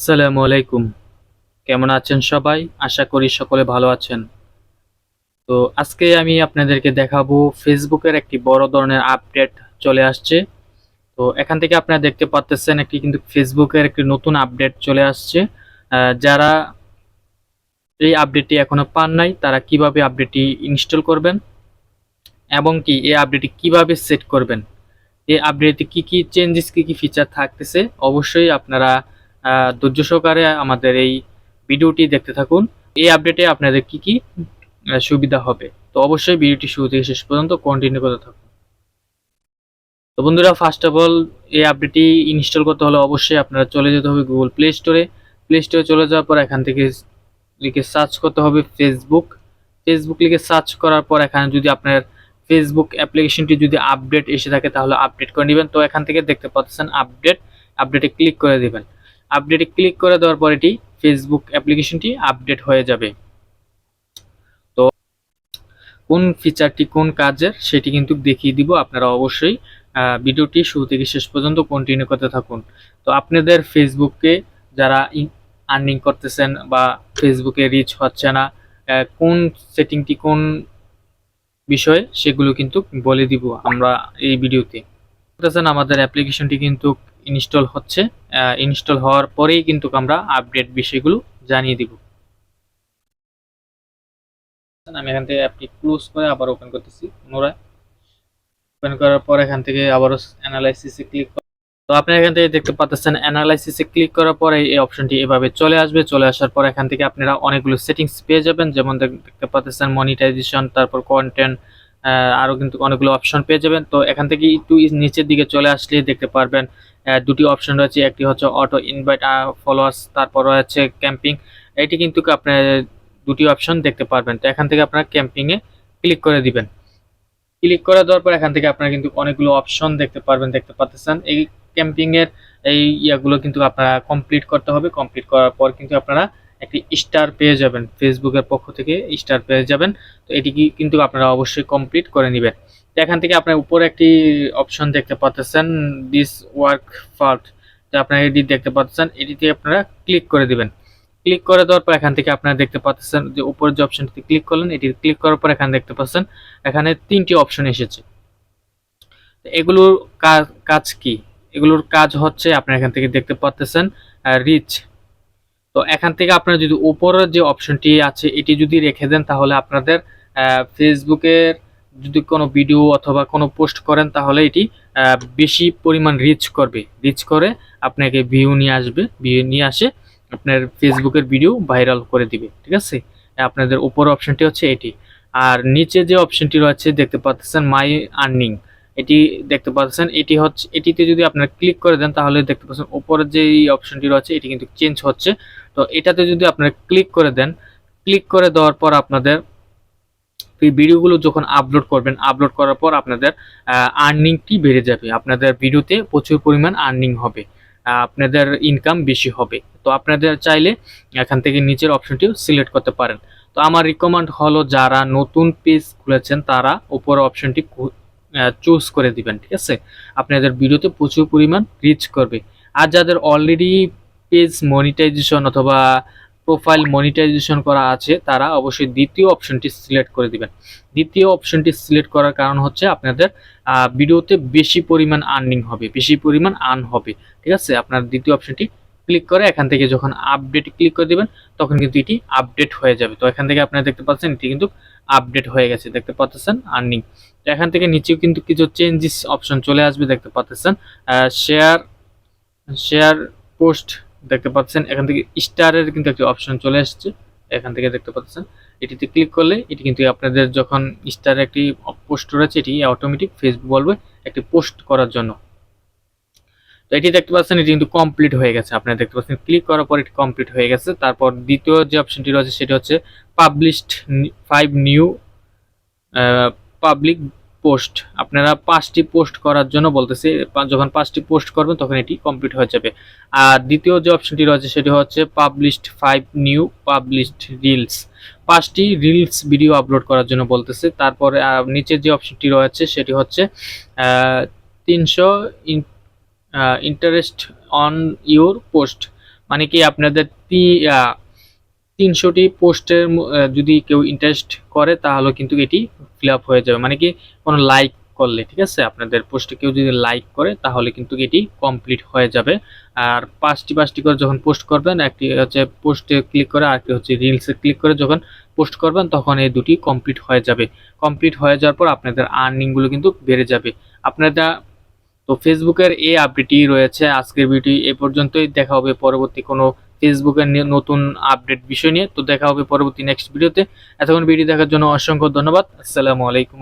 আসসালামু আলাইকুম। কেমন আছেন সবাই? আশা করি সকলে ভালো আছেন। তো আজকে আমি আপনাদেরকে দেখাবো ফেসবুকের একটি বড় ধরনের আপডেট চলে আসছে। তো এখান থেকে আপনারা দেখতে পাচ্তেছেন একটি কিন্তু ফেসবুকের একটি নতুন আপডেট চলে আসছে। যারা এই আপডেটটি এখনো পান নাই তারা কিভাবে আপডেটটি ইনস্টল করবেন এবং কি এই আপডেটটি কিভাবে সেট করবেন। এই আপডেটে কি চেঞ্জেস কি ফিচার থাকতেছে অবশ্যই আপনারা ধৈর্য সহকারে আমাদের এই ভিডিওটি দেখতে থাকুন। এই আপডেটে আপনাদের কি সুবিধা হবে, তো অবশ্যই ভিডিওটি শুরু থেকে শেষ পর্যন্ত কন্টিনিউ করতে থাকুন। তো বন্ধুরা, ফার্স্ট অফ অল এই আপডেটটি ইনস্টল করতে হলে অবশ্যই আপনারা চলে যেতে হবে গুগল প্লে স্টোরে। প্লে স্টোরে চলে যাওয়ার পর এখান থেকে লিখে সার্চ করতে হবে ফেসবুক। ফেসবুক লিখে সার্চ করার পর এখানে যদি আপনার ফেসবুক অ্যাপ্লিকেশনটি যদি আপডেট এসে থাকে তাহলে আপডেট করে নেবেন। তো এখান থেকে দেখতে পাচ্ছেন আপডেটে ক্লিক করে দিবেন। আপডেটে ক্লিক করে দেওয়ার পর এটি ফেসবুক অ্যাপ্লিকেশনটি আপডেট হয়ে যাবে। তো কোন ফিচারটি কোন কাজের সেটি কিন্তু দেখিয়ে দিব। আপনারা অবশ্যই ভিডিওটি শুরু থেকে শেষ পর্যন্ত কন্টিনিউ করতে থাকুন। তো আপনাদের ফেসবুকে যারা আর্নিং করতেছেন বা ফেসবুকে রিচ হচ্ছে না, কোন সেটিংটি কোন বিষয়ে সেগুলো কিন্তু বলে দিব আমরা এই ভিডিওতে। দেখতেছেন আমাদের অ্যাপ্লিকেশনটি কিন্তু ইনস্টল হচ্ছে। ইনস্টল হওয়ার পরেই কিন্তু আমরা আপডেট বিষয়গুলো জানিয়ে দিব। আমি এখান থেকে অ্যাপটি ক্লোজ করে আবার ওপেন করতেছি পুনরায়। ওপেন করার পর এখান থেকে আবারও অ্যানালাইসিসে ক্লিক। তো আপনি এখান থেকে দেখতে পাচ্ছেন অ্যানালাইসিসে ক্লিক করার পরে এই অপশনটি এভাবে চলে আসবে। চলে আসার পর এখান থেকে আপনারা অনেকগুলো সেটিংস পেয়ে যাবেন, যেমন দেখতে পাচ্ছেন মনিটাইজেশন, তারপর কন্টেন্ট, আরও কিন্তু অনেকগুলো অপশন পেয়ে যাবেন। তো এখান থেকে একটু নিচের দিকে চলে আসলে দেখতে পারবেন দুটি অপশন রয়েছে। একটি হচ্ছে অটো ইনভাইট ফলোয়ার্স, তারপর রয়েছে ক্যাম্পিং। এটি কিন্তু আপনার দুটি অপশন দেখতে পারবেন। তো এখান থেকে আপনারা ক্যাম্পিংয়ে ক্লিক করে দিবেন। ক্লিক করে দেওয়ার পর এখান থেকে আপনারা কিন্তু অনেকগুলো অপশন দেখতে পারবেন, দেখতে পাচ্ছেন। এই ক্যাম্পিং এর এই ইয়াগুলো কিন্তু আপনারা কমপ্লিট করতে হবে। কমপ্লিট করার পর কিন্তু আপনারা একটি স্টার পেয়ে যাবেন, ফেসবুকের পক্ষ থেকে স্টার পেয়ে যাবেন। তো এটি কিন্তু আপনারা অবশ্যই কমপ্লিট করে নেবেন। তো এখান থেকে আপনার উপরে একটি অপশন দেখতে পাচ্ছেন দিস ওয়ার্ক ফার্স্ট। তো আপনারা এটি দেখতে পাচ্ছেন, এটিতে আপনারা ক্লিক করে দিবেন। ক্লিক করে দেওয়ার পর এখান থেকে আপনারা দেখতে পাচ্ছেন যে উপরে যে অপশনটি ক্লিক করলেন, এটি ক্লিক করার পর এখানে দেখতে পাচ্ছেন এখানে তিনটি অপশন এসেছে। এগুলোর কাজ কি? এগুলোর কাজ হচ্ছে আপনারা এখান থেকে দেখতে পাচ্ছেন রিচ। তো এখান থেকে আপনারা যদি উপরের যে অপশনটি আছে এটি যদি রেখে দেন তাহলে আপনাদের ফেসবুকের যদি কোনো ভিডিও অথবা কোনো পোস্ট করেন তাহলে এটি বেশি পরিমাণ রিচ করবে। রিচ করে আপনাকে ভিউ নিয়ে আসবে, ভিউ নিয়ে আসে আপনার ফেসবুকের ভিডিও ভাইরাল করে দিবে। ঠিক আছে, আপনাদের উপর অপশনটি হচ্ছে এটি। আর নিচে যে অপশনটি রয়েছে দেখতে পাচ্ছেন মাই আর্নিং, এটি দেখতে পাচ্ছেন। এটি হচ্ছে, এটিতে যদি আপনারা ক্লিক করে দেন তাহলে দেখতে পাচ্ছেন উপরের যে অপশনটি রয়েছে এটি কিন্তু চেঞ্জ হচ্ছে। তো এটাতে যদি আপনারা ক্লিক করে দেন, ক্লিক করে দেওয়ার পর আপনাদের এই ভিডিওগুলো যখন আপলোড করবেন, আপলোড করার পর আপনাদের আর্নিংটি বেড়ে যাবে। আপনাদের ভিডিওতে প্রচুর পরিমাণ আর্নিং হবে, আপনাদের ইনকাম বেশি হবে। তো আপনাদের চাইলে এখান থেকে নিচের অপশনটিও সিলেক্ট করতে পারেন। তো আমার রিকমেন্ড হলো যারা নতুন পেজ খুলেছেন তারা উপর অপশনটি চুজ করে দিবেন। ঠিক আছে, আপনাদের ভিডিওতে প্রচুর পরিমাণ রিচ করবে। আর যাদের অলরেডি পেজ মনিটাইজেশন অথবা প্রোফাইল মনিটাইজেশন করা আছে তারা অবশ্যই দ্বিতীয় অপশনটি সিলেক্ট করে দিবেন। দ্বিতীয় অপশনটি সিলেক্ট করার কারণ হচ্ছে আপনাদের ভিডিওতে বেশি পরিমাণ আর্নিং হবে, বেশি পরিমাণ আর্ন হবে। ঠিক আছে, আপনার দ্বিতীয় অপশনটি ক্লিক করে এখান থেকে যখন আপডেট ক্লিক করে দিবেন তখন কিন্তু এটি আপডেট হয়ে যাবে। তো এখান থেকে আপনারা দেখতে পাচ্ছেন এটি কিন্তু আপডেট হয়ে গেছে, দেখতে পাচ্ছেন আর্নিং। তো এখান থেকে নিচেও কিন্তু কিছু চেঞ্জেস অপশন চলে আসবে, দেখতে পাচ্ছেন শেয়ার শেয়ার পোস্ট, দেখতে পাচ্ছেন এখান থেকে স্টারের কিন্তু একটা অপশন চলে আসছে। এখান থেকে দেখতে পাচ্ছেন এটিতে ক্লিক করলে এটি কিন্তু আপনাদের যখন স্টারের একটি পোস্ট রয়েছে এটি অটোমেটিক ফেসবুক বলবে একটি পোস্ট করার জন্য। তো এটি দেখতে পাচ্ছেন এটি কিন্তু কমপ্লিট হয়ে গেছে। আপনারা দেখতে পাচ্ছেন ক্লিক করার পর এটি কমপ্লিট হয়ে গেছে। তারপর দ্বিতীয় যে অপশনটি রয়েছে সেটি হচ্ছে পাবলিশড 5 নিউ পাবলিক পোস্ট। আপনারা 5টি পোস্ট করার জন্য বলতেছে, যখন 5টি পোস্ট করবেন তখন এটি কমপ্লিট হয়ে যাবে। আর দ্বিতীয় যে অপশনটি রয়েছে সেটি হচ্ছে পাবলিশড 5 নিউ পাবলিশড রিলস, 5টি রিলস ভিডিও আপলোড করার জন্য বলতেছে। তারপরে নিচের যে অপশনটি রয়েছে সেটি হচ্ছে 300 ইন্টারেস্ট অন ইউর পোস্ট, মানে কি আপনাদের 300টি পোস্টের যদি কেউ ইন্টারেস্ট করে তাহলে কিন্তু এটি ফিল আপ হয়ে যাবে, মানে কি কোনো লাইক করলে, ঠিক আছে, আপনাদের পোস্টে কেউ যদি লাইক করে তাহলে কিন্তু এটি কমপ্লিট হয়ে যাবে। আর পাঁচটি পাঁচটি করে যখন পোস্ট করবেন, একটি হচ্ছে পোস্টে ক্লিক করে, আর একটি হচ্ছে রিলসে ক্লিক করে যখন পোস্ট করবেন তখন এই দুটি কমপ্লিট হয়ে যাবে। কমপ্লিট হয়ে যাওয়ার পর আপনাদের আর্নিংগুলো কিন্তু বেড়ে যাবে। আপনারা তো ফেসবুকের এই আপডেটই রয়েছে। আজকের ভিডিও এ পর্যন্তই, দেখা হবে পরবর্তী কোনো ফেসবুকের নতুন আপডেট বিষয় নিয়ে। তো দেখা হবে পরবর্তী নেক্সট ভিডিওতে। এতক্ষণ ভিডিও দেখার জন্য অসংখ্য ধন্যবাদ। আসসালামু আলাইকুম।